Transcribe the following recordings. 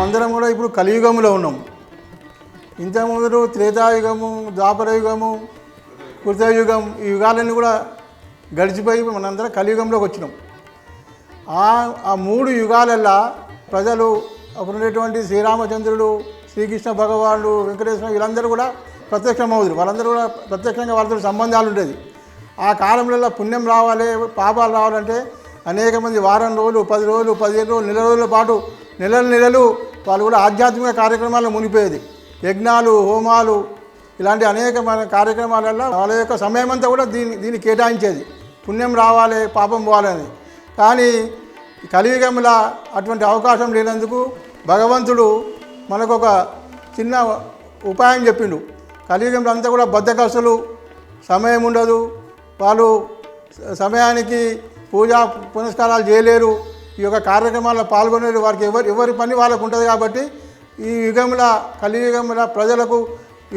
మనమందరం కూడా ఇప్పుడు కలియుగంలో ఉన్నాం. ఇంతకుముందు త్రేతాయుగము, ద్వాపరయుగము, కృతయుగం, ఈ యుగాలన్నీ కూడా గడిచిపోయి మనందరం కలియుగంలోకి వచ్చినాం. ఆ 3 యుగాలల్లో ప్రజలు అప్పుడు ఉండేటువంటి శ్రీరామచంద్రుడు, శ్రీకృష్ణ భగవానుడు, వెంకటేశ్వర వీళ్ళందరూ కూడా ప్రత్యక్షమవుతారు. వాళ్ళందరూ కూడా ప్రత్యక్షంగా వాళ్ళతో సంబంధాలు ఉండేది. ఆ కాలంలో పుణ్యం రావాలి, పాపాలు రావాలంటే అనేక మంది వారం రోజులు, 10 రోజులు, 15 రోజులు, నెల రోజుల పాటు నెలలు వాళ్ళు కూడా ఆధ్యాత్మిక కార్యక్రమాల్లో మునిగిపోయేది. యజ్ఞాలు, హోమాలు ఇలాంటి అనేక కార్యక్రమాలలో వాళ్ళ యొక్క సమయం అంతా కూడా దీన్ని కేటాయించేది. పుణ్యం రావాలి, పాపం పోవాలని. కానీ కలియుగంలో అటువంటి అవకాశం లేనందుకు భగవంతుడు మనకు ఒక చిన్న ఉపాయం చెప్పిండు. కలియుగంలో అంతా కూడా బద్ధకస్తులు, సమయం ఉండదు, వాళ్ళు సమయానికి పూజా పునస్కారాలు చేయలేరు, ఈ యొక్క కార్యక్రమాల్లో పాల్గొనేరు, వారికి ఎవరి పని వాళ్ళకు ఉంటుంది. కాబట్టి ఈ యుగంలో, కలియుగంలో ప్రజలకు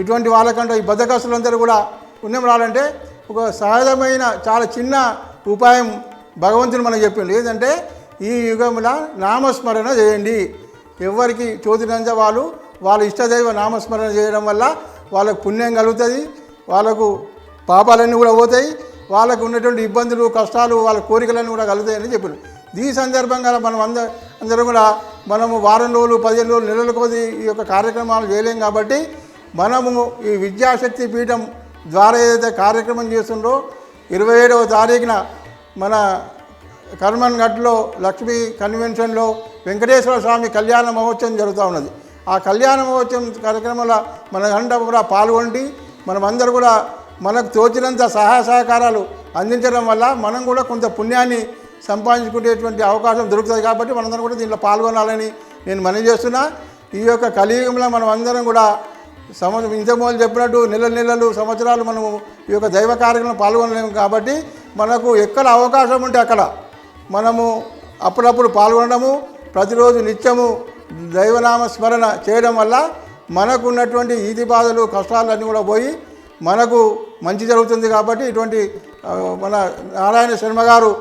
ఇటువంటి వాళ్ళకంటే ఈ బద్ధకస్తులందరూ కూడా పుణ్యం రావాలంటే ఒక సహజమైన చాలా చిన్న ఉపాయం భగవంతుడు మనకు చెప్పిండు. ఏంటంటే ఈ యుగంలో నామస్మరణ చేయండి. ఎవరికి చోతినంత వాళ్ళ ఇష్టదైవ నామస్మరణ చేయడం వల్ల వాళ్ళకు పుణ్యం కలుగుతుంది, వాళ్ళకు పాపాలన్నీ కూడా పోతాయి, వాళ్ళకు ఉన్నటువంటి ఇబ్బందులు, కష్టాలు, వాళ్ళ కోరికలన్నీ కూడా కలుగుతాయని చెప్పారు. ఈ సందర్భంగా మనం అందరం కూడా మనము వారం రోజులు, 15 రోజులు, నెలల కొద్ది ఈ యొక్క కార్యక్రమాలు చేయలేం. కాబట్టి మనము ఈ విద్యాశక్తి పీఠం ద్వారా ఏదైతే కార్యక్రమం చేస్తుందో 27వ తారీఖున మన కర్మన్ ఘట్లో లక్ష్మీ కన్వెన్షన్లో వెంకటేశ్వర స్వామి కళ్యాణ మహోత్సవం జరుగుతూ ఉన్నది. ఆ కళ్యాణ మహోత్సవం కార్యక్రమంలో మన కూడా పాల్గొండి మనమందరూ కూడా మనకు తోచినంత సహాయ సహకారాలు అందించడం వల్ల మనం కూడా కొంత పుణ్యాన్ని సంపాదించుకునేటువంటి అవకాశం దొరుకుతుంది. కాబట్టి మనందరం కూడా దీంట్లో పాల్గొనాలని నేను మనవి చేస్తున్నా. ఈ యొక్క కలియుగంలో మనం అందరం కూడా ఇంతకుముందు చెప్పినట్టు నెలలు సంవత్సరాలు మనము ఈ యొక్క దైవ కార్యక్రమంలో పాల్గొనలేము. కాబట్టి మనకు ఎక్కడ అవకాశం ఉంటే అక్కడ మనము అప్పుడప్పుడు పాల్గొనడము, ప్రతిరోజు నిత్యము దైవనామ స్మరణ చేయడం వల్ల మనకు ఉన్నటువంటి ఈతి బాధలు, కష్టాలన్నీ కూడా పోయి మనకు మంచి జరుగుతుంది. కాబట్టి ఇటువంటి మన నారాయణ శర్మ గారు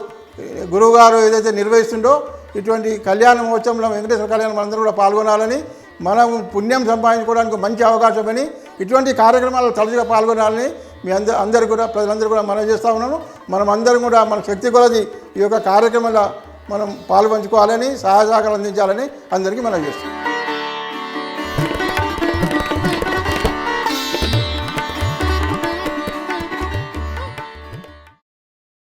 గురువు గారు ఏదైతే నిర్వహిస్తుండో ఇటువంటి కళ్యాణ మహోత్సవంలో వెంకటేశ్వర కళ్యాణం అందరూ కూడా పాల్గొనాలని, మనం పుణ్యం సంపాదించుకోవడానికి మంచి అవకాశమని, ఇటువంటి కార్యక్రమాలు తరచుగా పాల్గొనాలని మీ అందరూ కూడా ప్రజలందరూ కూడా మనం చేస్తూ ఉన్నాము. మనం అందరం కూడా మన శక్తి కొలది ఈ యొక్క కార్యక్రమంలో మనం పాల్పంచుకోవాలని, సహాయ సహకారాలు అందించాలని అందరికీ మనం చేస్తాం.